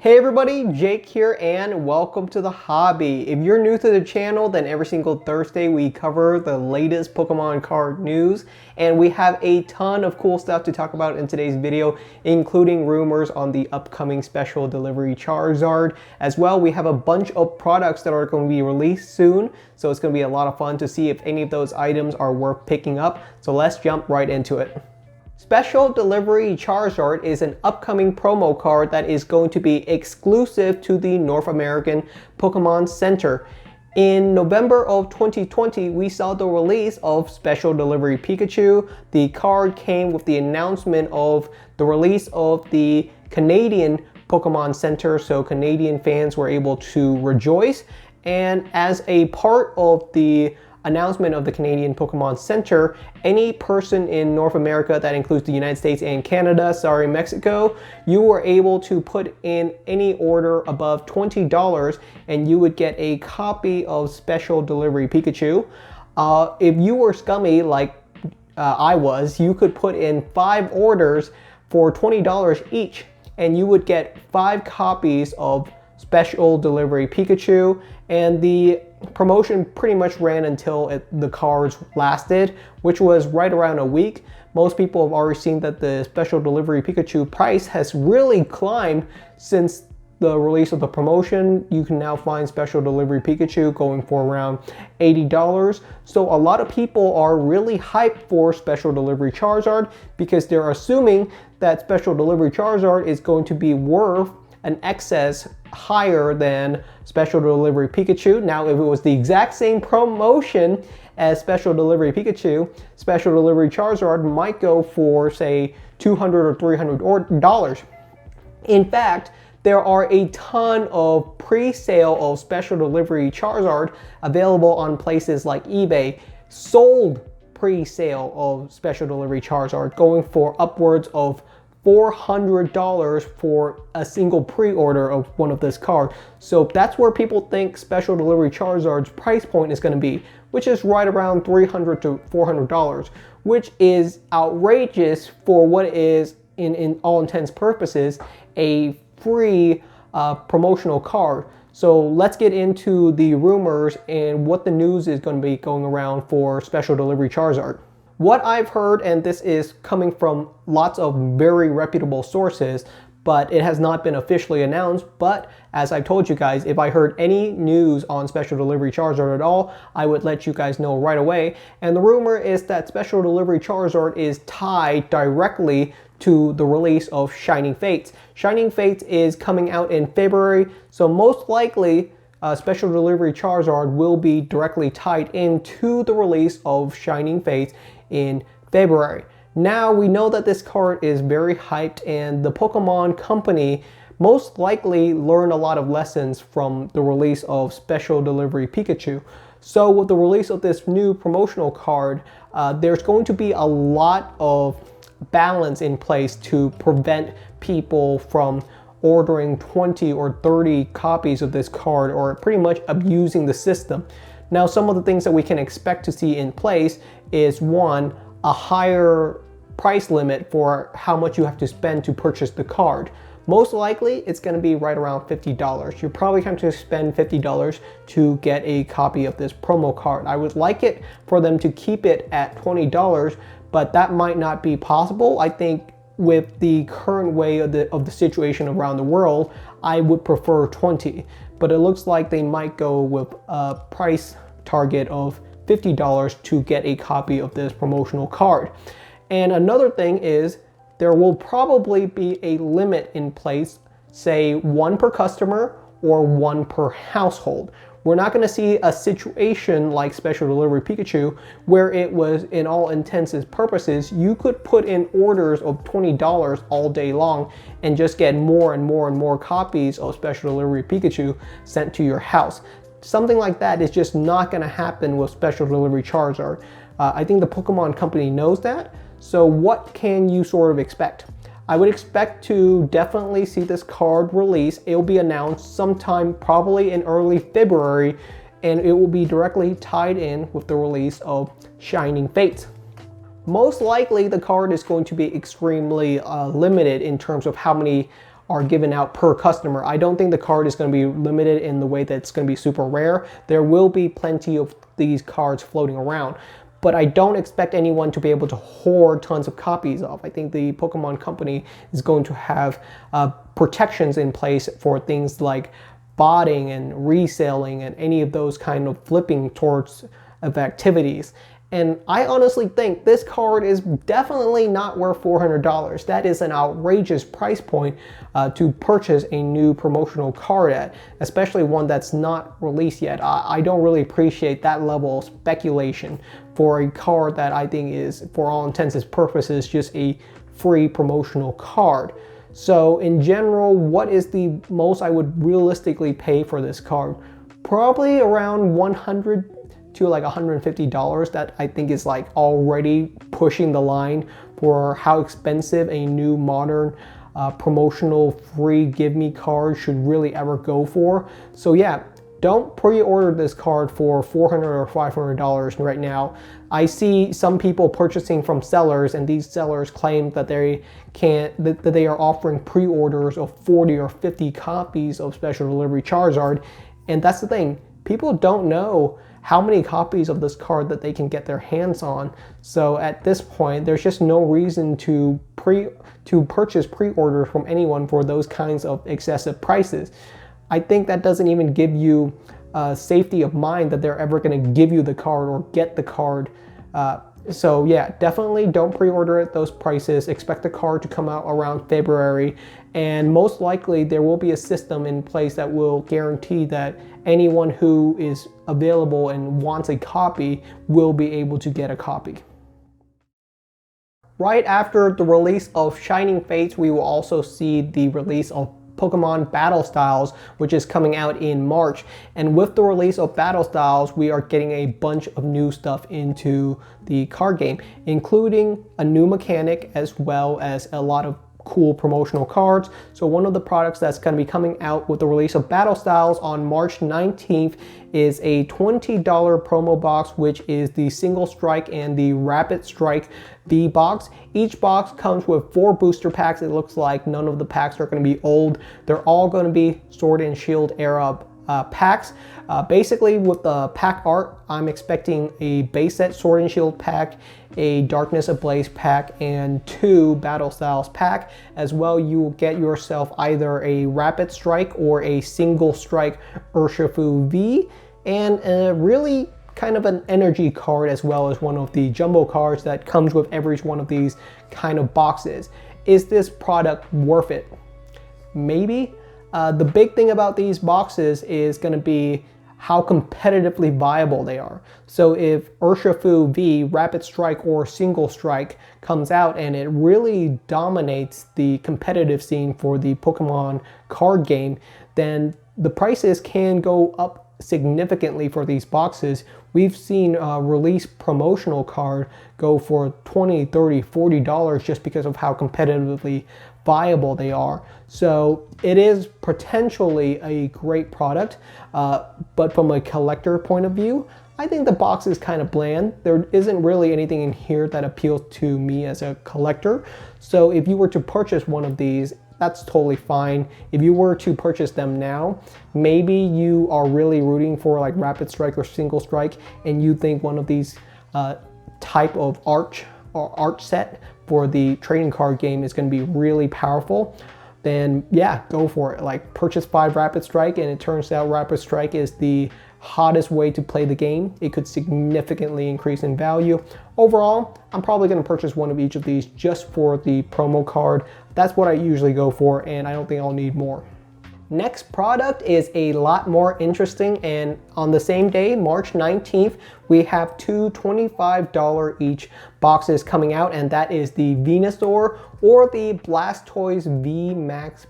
Hey everybody, Jake here and welcome to the hobby. If you're new to the channel, then every single Thursday we cover the latest Pokemon card news, and we have a ton of cool stuff to talk about in today's video, including rumors on the upcoming special delivery Charizard. As well, we have a bunch of products that are going to be released soon, so it's going to be a lot of fun to see if any of those items are worth picking up. So let's jump right into it. Special Delivery Charizard is an upcoming promo card that is going to be exclusive to the North American Pokemon Center. In November of 2020, we saw the release of Special Delivery Pikachu. The card came with the announcement of the release of the Canadian Pokemon Center, so Canadian fans were able to rejoice. And as a part of the announcement of the Canadian Pokemon Center, any person in North America, that includes the United States and Canada, sorry Mexico, you were able to put in any order above $20 and you would get a copy of Special Delivery Pikachu. If you were scummy like I was, you could put in 5 orders for $20 each and you would get 5 copies of Special Delivery Pikachu, and the promotion pretty much ran until the cards lasted, which was right around a week. Most people have already seen that the Special Delivery Pikachu price has really climbed since the release of the promotion. You can now find Special Delivery Pikachu going for around $80. So a lot of people are really hyped for Special Delivery Charizard because they're assuming that Special Delivery Charizard is going to be worth an excess higher than Special Delivery Pikachu. Now, if it was the exact same promotion as Special Delivery Pikachu, Special Delivery Charizard might go for, say, $200 or $300. In fact, there are a ton of pre-sale of Special Delivery Charizard available on places like eBay, sold pre-sale of Special Delivery Charizard going for upwards of $400 for a single pre-order of one of this card. So that's where people think Special Delivery Charizard's price point is going to be, which is right around $300 to $400, which is outrageous for what is, in all intents and purposes, a free promotional card. So let's get into the rumors and what the news is going to be going around for Special Delivery Charizard. What I've heard, and this is coming from lots of very reputable sources, but it has not been officially announced, but as I've told you guys, if I heard any news on Special Delivery Charizard at all, I would let you guys know right away. And the rumor is that Special Delivery Charizard is tied directly to the release of Shining Fates. Shining Fates is coming out in February, so most likely Special Delivery Charizard will be directly tied into the release of Shining Fates in February. Now we know that this card is very hyped, and the Pokemon Company most likely learned a lot of lessons from the release of Special Delivery Pikachu. So with the release of this new promotional card, there's going to be a lot of balance in place to prevent people from ordering 20 or 30 copies of this card or pretty much abusing the system. Now, some of the things that we can expect to see in place is, one, a higher price limit for how much you have to spend to purchase the card. Most likely, it's going to be right around $50. You're probably going to spend $50 to get a copy of this promo card. I would like it for them to keep it at $20, but that might not be possible. I think with the current way of the situation around the world, I would prefer 20. But it looks like they might go with a price target of $50 to get a copy of this promotional card. And another thing is there will probably be a limit in place, say 1 per customer or 1 per household. We're not going to see a situation like Special Delivery Pikachu where it was, in all intents and purposes, you could put in orders of $20 all day long and just get more and more and more copies of Special Delivery Pikachu sent to your house. Something like that is just not going to happen with Special Delivery Charizard. I think the Pokemon Company knows that. So what can you sort of expect? I would expect to definitely see this card release. It will be announced sometime probably in early February, and it will be directly tied in with the release of Shining Fates. Most likely the card is going to be extremely limited in terms of how many are given out per customer. I don't think the card is going to be limited in the way that it's going to be super rare. There will be plenty of these cards floating around, but I don't expect anyone to be able to hoard tons of copies of. I think the Pokemon Company is going to have protections in place for things like botting and reselling and any of those kind of flipping towards of activities. And I honestly think this card is definitely not worth $400. That is an outrageous price point to purchase a new promotional card at, especially one that's not released yet. I don't really appreciate that level of speculation for a card that I think is, for all intents and purposes, just a free promotional card. So in general, what is the most I would realistically pay for this card? Probably around $100 to like $150. That I think is like already pushing the line for how expensive a new modern promotional free give me card should really ever go for. So yeah, don't pre-order this card for $400 or $500 right now. I see some people purchasing from sellers, and these sellers claim that they are offering pre-orders of 40 or 50 copies of Special Delivery Charizard. And that's the thing, people don't know how many copies of this card that they can get their hands on. So at this point, there's just no reason to purchase pre-orders from anyone for those kinds of excessive prices. I think that doesn't even give you safety of mind that they're ever going to give you the card or get the card. So yeah, definitely don't pre-order at those prices. Expect the card to come out around February, and most likely there will be a system in place that will guarantee that anyone who is available and wants a copy will be able to get a copy. Right after the release of Shining Fates, we will also see the release of Pokemon Battle Styles, which is coming out in March. And with the release of Battle Styles, we are getting a bunch of new stuff into the card game, including a new mechanic as well as a lot of cool promotional cards. So one of the products that's going to be coming out with the release of Battle Styles on March 19th is a $20 promo box, which is the Single Strike and the Rapid Strike V box. Each box comes with 4 booster packs. It looks like none of the packs are going to be old. They're all going to be Sword and Shield era packs. Basically, with the pack art, I'm expecting a base set Sword and Shield pack, a Darkness Ablaze pack, and 2 Battle Styles pack. As well, you will get yourself either a Rapid Strike or a Single Strike Urshifu V, and a really kind of an energy card, as well as one of the jumbo cards that comes with every one of these kind of boxes. Is this product worth it? Maybe. The big thing about these boxes is going to be how competitively viable they are. So if Urshifu V, Rapid Strike, or Single Strike comes out and it really dominates the competitive scene for the Pokemon card game, then the prices can go up significantly for these boxes. We've seen a release promotional card go for $20, $30, $40 just because of how competitively viable they are. So it is potentially a great product, but from a collector point of view, I think the box is kind of bland. There isn't really anything in here that appeals to me as a collector. So if you were to purchase one of these, that's totally fine. If you were to purchase them now, maybe you are really rooting for like Rapid Strike or Single Strike, and you think one of these type of art set for the trading card game is going to be really powerful, then yeah, go for it. Like, purchase 5 Rapid Strike, and it turns out Rapid Strike is the hottest way to play the game. It could significantly increase in value. Overall, I'm probably going to purchase one of each of these just for the promo card. That's what I usually go for, and I don't think I'll need more. Next product is a lot more interesting, and on the same day, March 19th, we have 2 $25 each boxes coming out, and that is the Venusaur or the Blastoise V Max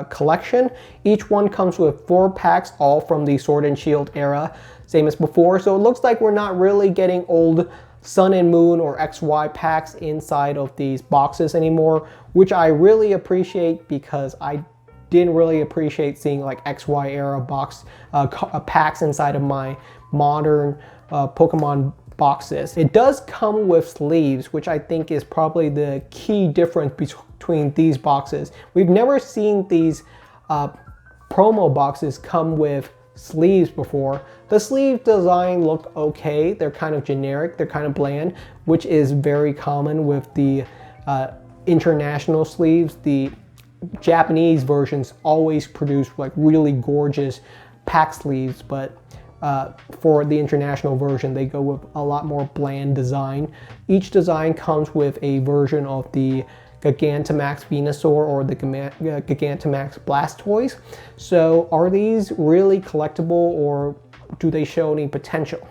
collection. Each one comes with 4 packs, all from the Sword and Shield era, same as before. So it looks like we're not really getting old Sun and Moon or XY packs inside of these boxes anymore, which I really appreciate, because I didn't really appreciate seeing like XY era box packs inside of my modern Pokemon boxes. It does come with sleeves, which I think is probably the key difference between these boxes. We've never seen these promo boxes come with sleeves before. The sleeve design look okay. They're kind of generic, they're kind of bland, which is very common with the international sleeves. The Japanese versions always produce like really gorgeous pack sleeves, but for the international version they go with a lot more bland design. Each design comes with a version of the Gigantamax Venusaur or the Gigantamax Blastoise. So are these really collectible, or do they show any potential?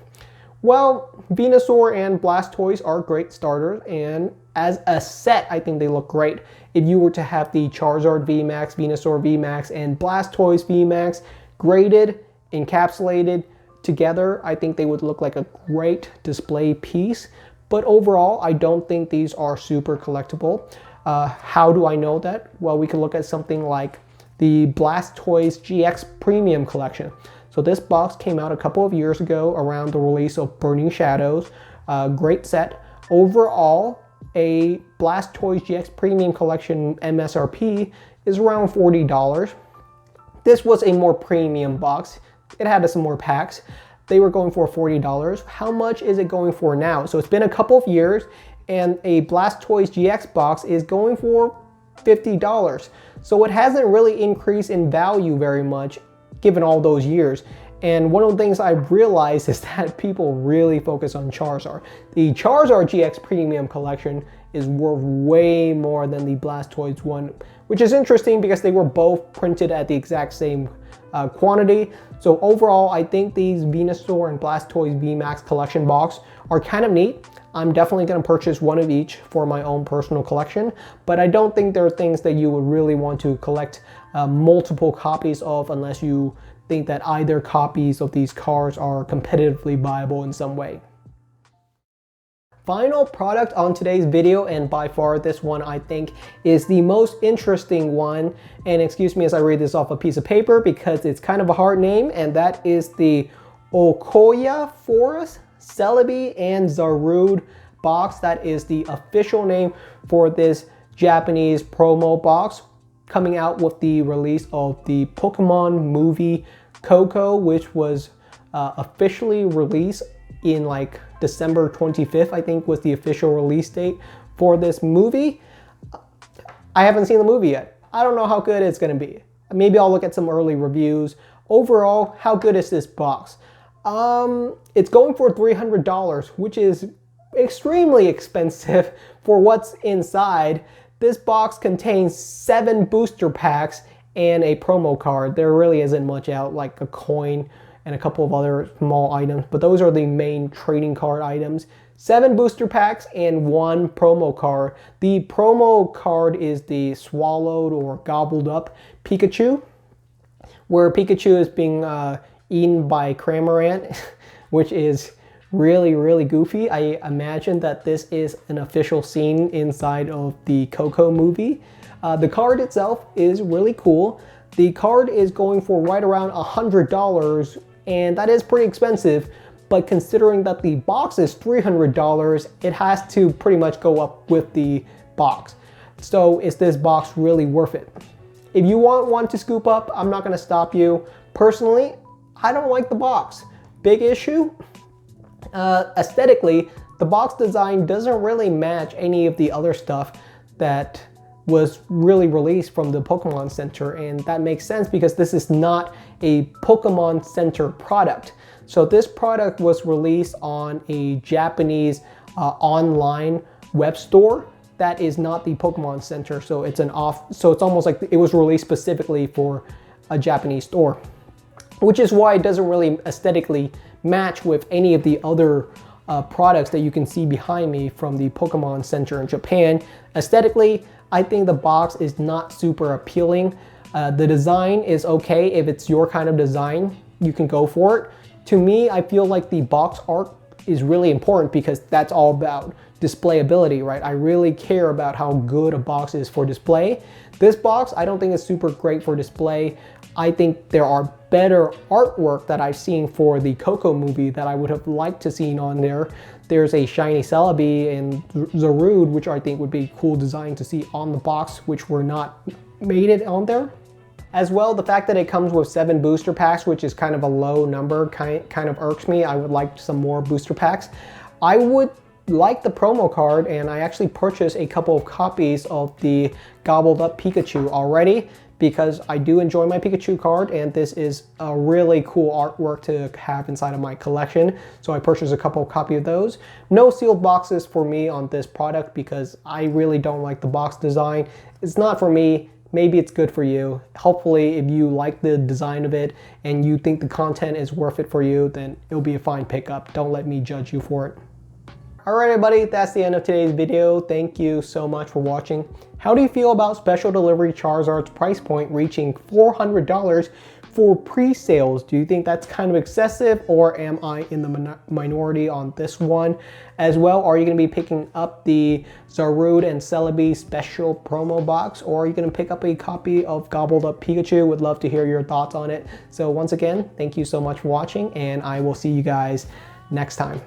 Well, Venusaur and Blastoise are great starters, and as a set I think they look great. If you were to have the Charizard VMAX, Venusaur VMAX, and Blastoise VMAX graded, encapsulated together, I think they would look like a great display piece. But overall, I don't think these are super collectible. How do I know that? Well, we can look at something like the Blastoise GX Premium Collection. So this box came out a couple of years ago around the release of Burning Shadows. Great set. Overall, a Blastoise GX Premium Collection MSRP is around $40. This was a more premium box. It had some more packs. They were going for $40. How much is it going for now? So it's been a couple of years, and a Blastoise GX box is going for $50. So it hasn't really increased in value very much given all those years. And one of the things I've realized is that people really focus on Charizard. The Charizard GX Premium Collection is worth way more than the Blastoise one, which is interesting because they were both printed at the exact same quantity. So overall, I think these Venusaur and Blastoise VMAX collection box are kind of neat. I'm definitely going to purchase one of each for my own personal collection, but I don't think there are things that you would really want to collect multiple copies of unless you think that either copies of these cards are competitively viable in some way. Final product on today's video, and by far this one I think is the most interesting one, and excuse me as I read this off a piece of paper because it's kind of a hard name, and that is the Okoya Forest, Celebi, and Zarude box. That is the official name for this Japanese promo box, coming out with the release of the Pokemon movie Coco, which was officially released in like December 25th, I think was the official release date for this movie. I haven't seen the movie yet. I don't know how good it's gonna be. Maybe I'll look at some early reviews. Overall, how good is this box? It's going for $300, which is extremely expensive for what's inside. This box contains 7 booster packs and a promo card. There really isn't much out, like a coin and a couple of other small items, but those are the main trading card items. 7 booster packs and 1 promo card. The promo card is the swallowed or gobbled up Pikachu, where Pikachu is being eaten by Cramorant, which is really, really goofy. I imagine that this is an official scene inside of the Coco movie. The card itself is really cool. The card is going for right around $100, and that is pretty expensive, but considering that the box is $300, it has to pretty much go up with the box. So is this box really worth it? If you want one to scoop up, I'm not gonna stop you. Personally, I don't like the box. Big issue? Aesthetically, the box design doesn't really match any of the other stuff that was really released from the Pokemon Center, and that makes sense because this is not a Pokemon Center product. So this product was released on a Japanese online web store that is not the Pokemon Center, so it's it's almost like it was released specifically for a Japanese store, which is why it doesn't really aesthetically match with any of the other products that you can see behind me from the Pokemon Center in Japan. Aesthetically, I think the box is not super appealing. The design is okay. If it's your kind of design, you can go for it. To me, I feel like the box art is really important because that's all about displayability, right? I really care about how good a box is for display. This box, I don't think is super great for display. I think there are better artwork that I've seen for the Coco movie that I would have liked to seen on there. There's a shiny Celebi and Zarude, which I think would be a cool design to see on the box, which were not made it on there. As well, the fact that it comes with 7 booster packs, which is kind of a low number, kind of irks me. I would like some more booster packs. I would like the promo card, and I actually purchased a couple of copies of the Gobbled Up Pikachu already because I do enjoy my Pikachu card, and this is a really cool artwork to have inside of my collection. So I purchased a couple of copies of those. No sealed boxes for me on this product because I really don't like the box design. It's not for me. Maybe it's good for you. Hopefully, if you like the design of it and you think the content is worth it for you, then it'll be a fine pickup. Don't let me judge you for it. Alright everybody, that's the end of today's video. Thank you so much for watching. How do you feel about special delivery Charizard's price point reaching $400 for pre-sales? Do you think that's kind of excessive, or am I in the minority on this one? As well, are you going to be picking up the Zarude and Celebi special promo box, or are you going to pick up a copy of Gobbled Up Pikachu? Would love to hear your thoughts on it. So once again, thank you so much for watching, and I will see you guys next time.